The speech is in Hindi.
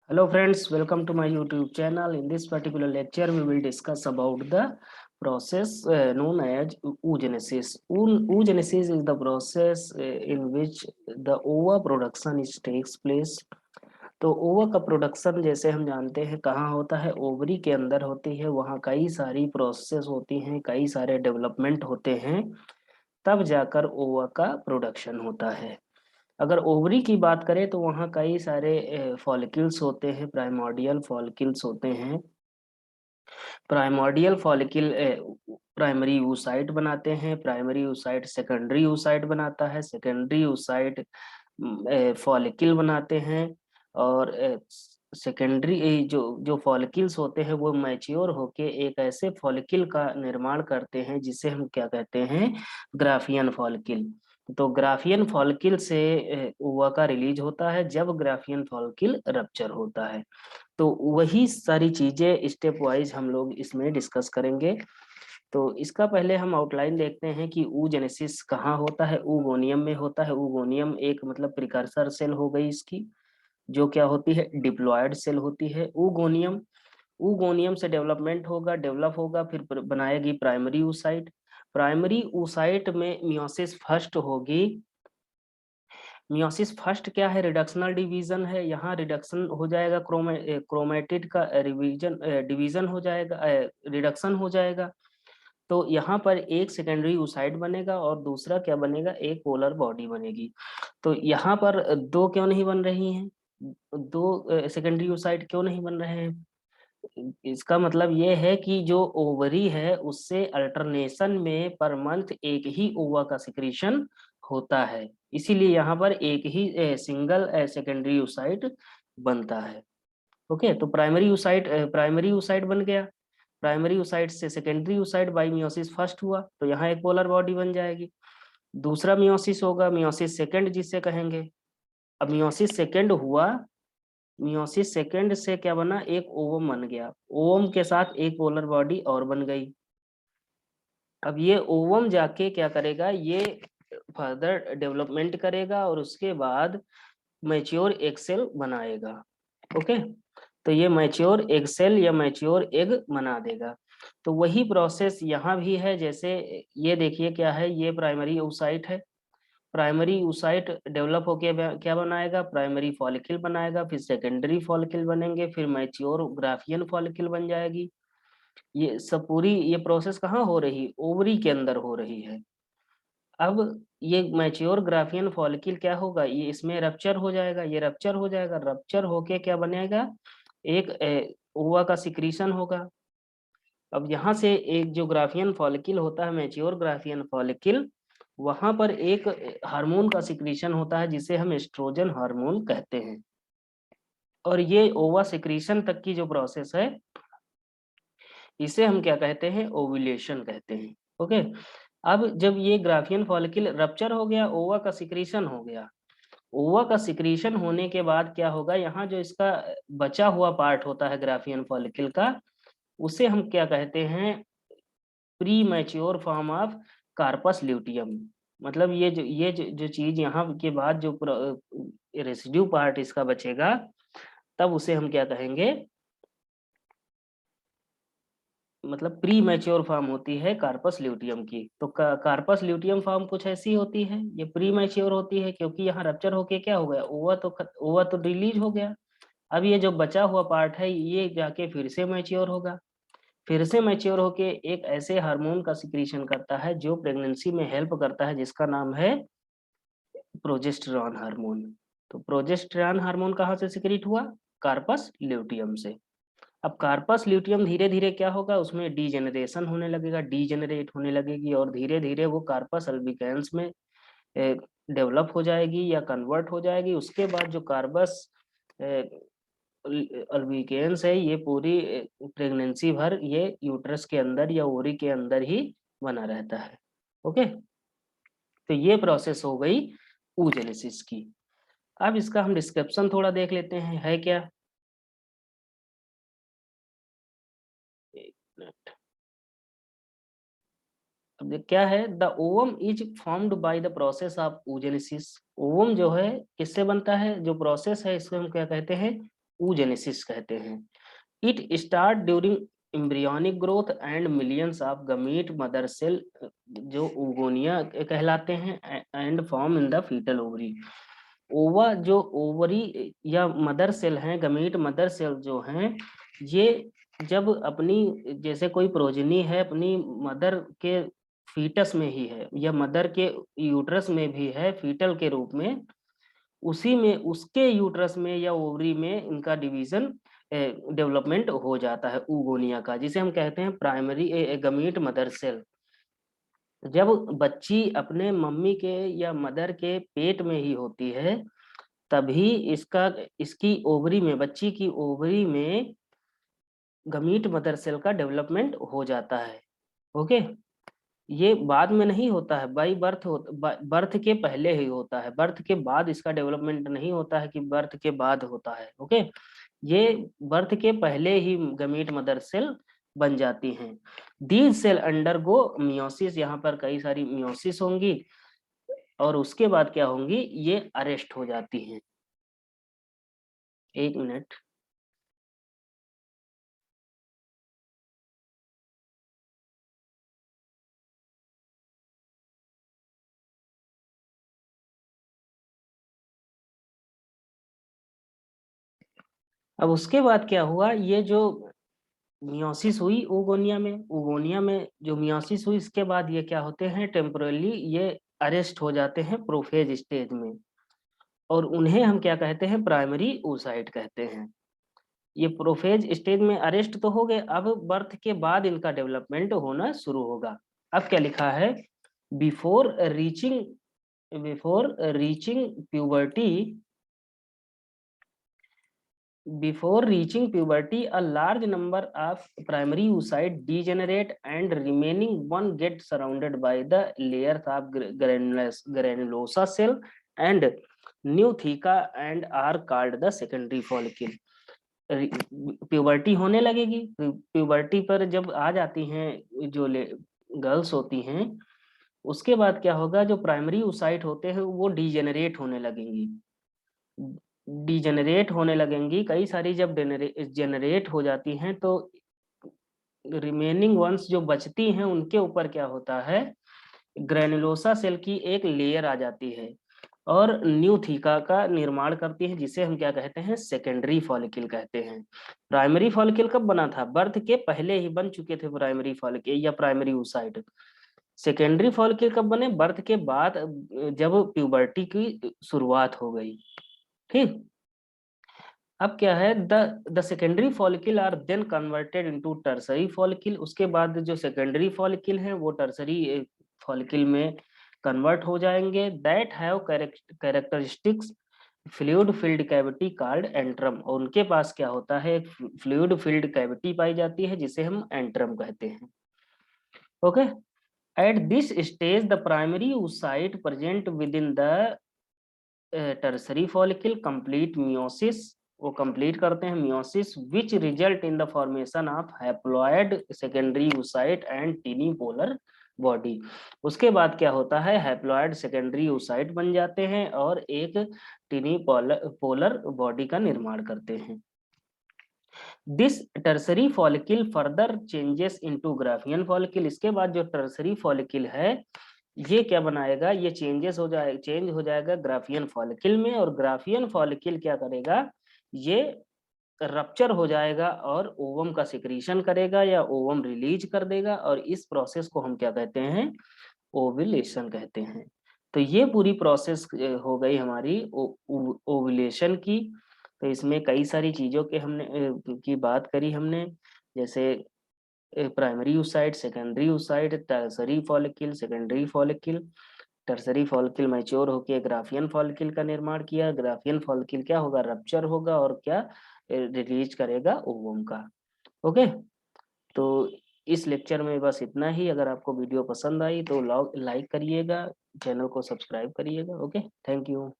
Hello friends, welcome to my YouTube channel. In this particular lecture, we will discuss about the process known as oogenesis. Oogenesis is the process in which the ova production is takes place. तो ओवा का प्रोडक्शन जैसे हम जानते हैं कहाँ होता है, ओवरी के अंदर होती है। वहाँ कई सारी प्रोसेस होती हैं, कई सारे डेवलपमेंट होते हैं, तब जाकर ओवा का प्रोडक्शन होता है। अगर ओवरी की बात करें तो वहाँ कई सारे फॉलिकल्स होते हैं, प्राइमोर्डियल फॉलिकल्स होते हैं। प्राइमोर्डियल फॉलिकल प्राइमरी oocyte बनाते हैं, प्राइमरी oocyte सेकेंडरी oocyte बनाता है, सेकेंडरी oocyte फॉलिकल बनाते हैं। और सेकेंडरी जो जो फॉलिकल्स होते हैं वो मैच्योर होके एक ऐसे फॉलिकल का निर्माण करते हैं जिसे हम क्या कहते हैं, ग्राफियन फॉलिकल। तो ग्राफियन फॉलिकल से ओवा का रिलीज होता है जब ग्राफियन फॉलिकल रप्चर होता है। तो वही सारी चीजें स्टेप वाइज हम लोग इसमें डिस्कस करेंगे। तो इसका पहले हम आउटलाइन देखते हैं कि oogenesis कहाँ होता है। oogoनियम में होता है। oogoनियम एक मतलब प्रिकर्सर सेल हो गई इसकी, जो क्या होती है, डिप्लॉयड सेल होती है। oogoनियम oogoनियम से डेवलपमेंट होगा, डेवलप होगा, फिर बनाएगी प्राइमरी oocyte। प्राइमरी oocyte में मियोसिस फर्स्ट होगी। मियोसिस फर्स्ट क्या है, रिडक्शनल डिवीजन है। यहाँ रिडक्शन हो जाएगा, क्रोमेटिड का रिवीजन डिवीजन हो जाएगा, रिडक्शन हो जाएगा। तो यहाँ पर एक सेकेंडरी oocyte बनेगा और दूसरा क्या बनेगा, एक पोलर बॉडी बनेगी। तो यहाँ पर दो क्यों नहीं बन रही हैं, दो सेकेंडरी oocyte क्यों नहीं बन रहे हैं? इसका मतलब ये है कि जो ओवरी है उससे अल्टरनेशन में पर मंथ एक ही ओवा का सिक्रीशन होता है, इसीलिए यहाँ पर एक ही सिंगल सेकेंडरी oocyte बनता है। ओके, तो प्राइमरी oocyte बन गया। प्राइमरी oocyte से secondary oocyte bye meiosis first हुआ, तो यहाँ एक पोलर बॉडी बन जाएगी। दूसरा मियोसिस होगा, मियोसिस सेकेंड जिसे कहेंगे। अब मियोसिस सेकेंड हुआ, मियोसिस सेकेंड से क्या बना, एक ओवम बन गया। ओवम के साथ एक पोलर बॉडी और बन गई। अब ये ओवम जाके क्या करेगा, ये फर्दर डेवलपमेंट करेगा और उसके बाद मैच्योर एग सेल बनाएगा। ओके, तो ये मैच्योर एग सेल या मैच्योर एग बना देगा। तो वही प्रोसेस यहाँ भी है। जैसे ये देखिए क्या है, ये प्राइमरी oocyte है। प्राइमरी oocyte डेवलप होके क्या बनाएगा, प्राइमरी फॉलिकल बनाएगा, फिर सेकेंडरी फॉलिकल बनेंगे, फिर मैच्योर ग्राफियन फॉलिकल बन जाएगी। ये सब पूरी ये प्रोसेस कहाँ हो रही, ओवरी के अंदर हो रही है। अब ये मैच्योर ग्राफियन फॉलिकल क्या होगा, ये इसमें रप्चर हो जाएगा, ये रप्चर हो जाएगा, रप्चर होके क्या बनेगा, एक ओवा का सिक्रीशन होगा। अब यहाँ से एक जो ग्राफियन फॉलिकल होता है, मैच्योर ग्राफियन फॉलिकल, वहां पर एक हार्मोन का सिक्रीशन होता है जिसे हम एस्ट्रोजन हार्मोन कहते हैं। और ये ओवा सिक्रीशन तक की जो प्रोसेस है इसे हम क्या कहते हैं, ओव्यूलेशन कहते हैं। ओके, अब जब ये ग्राफियन फॉलिकल रप्चर हो गया, ओवा का सिक्रीशन हो गया। ओवा का सिक्रीशन होने के बाद क्या होगा, यहाँ जो इसका बचा हुआ पार्ट होता है ग्राफियन फॉलिकल का, उसे हम क्या कहते हैं, premature form of corpus luteum. मतलब ये जो चीज यहाँ के बाद जो रेसिड्यू पार्ट इसका बचेगा, तब उसे हम क्या कहेंगे, मतलब प्री मैच्योर फॉर्म होती है कार्पस ल्यूटियम की। तो कार्पस ल्यूटियम फॉर्म कुछ ऐसी होती है, ये प्री मैच्योर होती है क्योंकि यहाँ रप्चर होके क्या हो गया, ओवा तो रिलीज हो गया। अब ये जो बचा हुआ पार्ट है ये जाके फिर से मैच्योर होगा, फिर से मैच्योर होके एक ऐसे हार्मोन का सिक्रीशन करता है जो प्रेगनेंसी में हेल्प करता है, जिसका नाम है प्रोजेस्टेरॉन हार्मोन। तो प्रोजेस्टेरॉन हार्मोन कहाँ से सिक्रीट हुआ, कार्पस ल्यूटियम से। अब कार्पस ल्यूटियम धीरे धीरे क्या होगा, उसमें डीजेनरेशन होने लगेगा, डीजेनरेट होने लगेगी और धीरे धीरे वो कार्पस अल्बिकेंस में डेवलप हो जाएगी या कन्वर्ट हो जाएगी। उसके बाद जो कार्पस अल्बिकेंस है ये पूरी प्रेगनेंसी भर ये यूट्रस के अंदर या ओरी के अंदर ही बना रहता है। ओके, तो ये प्रोसेस हो गई oogenesis की। अब इसका हम डिस्क्रिप्शन थोड़ा देख लेते हैं, है क्या। एक मिनट। अब क्या है, the ovum is formed by the process of oogenesis। Ovum जो है किससे बनता है, जो प्रोसेस है इसको हम क्या कहते हैं, oogenesis कहते हैं। It start during embryonic growth and millions of gamete mother cell जो oogonia कहलाते हैं and form in the foetal ovary. Ova जो ओवरी या मदर सेल हैं, गमीट मदर सेल जो हैं, ये जब अपनी जैसे कोई प्रोजनी है अपनी मदर के फीटस में ही है या मदर के यूट्रस में भी है फीटल के रूप में, उसी में उसके यूट्रस में या ओवरी में इनका डिवीजन डेवलपमेंट हो जाता है oogonia का, जिसे हम कहते हैं प्राइमरी गमीट मदर सेल। जब बच्ची अपने मम्मी के या मदर के पेट में ही होती है तभी इसकी ओवरी में, बच्ची की ओवरी में गमीट मदर सेल का डेवलपमेंट हो जाता है। ओके, ये बाद में नहीं होता है, बाई बर्थ बर्थ के पहले ही होता है, बर्थ के बाद इसका डेवलपमेंट नहीं होता है कि बर्थ के बाद होता है। ओके, ये बर्थ के पहले ही गमीट मदर सेल बन जाती हैं। दीज सेल अंडरगो मियोसिस, यहाँ पर कई सारी मियोसिस होंगी और उसके बाद क्या होंगी, ये अरेस्ट हो जाती हैं। एक मिनट, अब उसके बाद क्या हुआ, ये जो मियोसिस हुई oogonia में जो मियोसिस हुई, इसके बाद ये क्या होते हैं, टेम्पोरली ये अरेस्ट हो जाते हैं प्रोफेज स्टेज में, और उन्हें हम क्या कहते हैं, प्राइमरी oocyte कहते हैं। ये प्रोफेज स्टेज में अरेस्ट तो हो गए, अब बर्थ के बाद इनका डेवलपमेंट होना शुरू होगा। अब क्या लिखा है, before reaching puberty, before reaching puberty a large number of primary oocyte degenerate and remaining one get surrounded by the layers of granulosa cell and new theca and are called the secondary follicle। Puberty होने लगेगी, प्यूबर्टी पर जब आ जाती हैं जो गर्ल्स होती हैं, उसके बाद क्या होगा, जो प्राइमरी oocyte होते हैं वो डीजेनरेट होने लगेंगी, डिजेनरेट होने लगेंगी कई सारी, जब जेनरेट हो जाती हैं तो रिमेनिंग वंस जो बचती हैं उनके ऊपर क्या होता है, ग्रेनुलोसा सेल की एक लेयर आ जाती है और न्यू थीका का निर्माण करती है, जिसे हम क्या कहते हैं, सेकेंडरी फॉलिकल कहते हैं। प्राइमरी फॉलिकल कब बना था, बर्थ के पहले ही बन चुके थे प्राइमरी फॉलिकल या प्राइमरी oocyte। सेकेंडरी फॉलिकल कब बने, बर्थ के बाद, जब प्यूबर्टी की शुरुआत हो गई। ठीक, अब क्या है, the secondary follicle are then converted into tertiary follicle. उसके बाद जो सेकेंडरी फॉलिकल हैं वो टर्सरी फॉलिकल में कन्वर्ट हो जाएंगे। That have characteristics fluid filled cavity called antrum, और उनके पास क्या होता है, फ्लूइड फिल्ड कैविटी पाई जाती है जिसे हम एंट्रम कहते हैं। Okay, at this stage the primary oocyte present within the tertiary follicle complete meiosis, वो कंप्लीट करते हैं meiosis, which result in the formation of haploid secondary oocyte and tiny polar body. उसके बाद क्या होता है, हैप्लॉयड सेकेंडरी oocyte बन जाते हैं और एक टीनी पोलर बॉडी का निर्माण करते हैं। This tertiary follicle further changes into Graafian follicle. इसके बाद जो टर्सरी फॉलिकल है ये क्या बनाएगा, ये चेंज हो जाएगा ग्राफियन फॉलिकल में, और ग्राफियन फॉलिकल क्या करेगा, ये रप्चर हो जाएगा और ओवम का सिक्रीशन करेगा या ओवम रिलीज कर देगा, और इस प्रोसेस को हम क्या कहते हैं, ओव्यूलेशन कहते हैं। तो ये पूरी प्रोसेस हो गई हमारी ओव्यूलेशन की। तो इसमें कई सारी चीजों के हमने की बात करी हमने, जैसे primary oocyte, secondary oocyte, tertiary follicle, secondary follicle. Tertiary follicle mature होकर ग्राफियन फॉलिकल का निर्माण किया, ग्राफियन फॉलिकल क्या होगा, रप्चर होगा और क्या रिलीज करेगा ओवम का। ओके, तो इस लेक्चर में बस इतना ही। अगर आपको वीडियो पसंद आई तो लाइक करिएगा, चैनल को सब्सक्राइब करिएगा। Okay, thank you.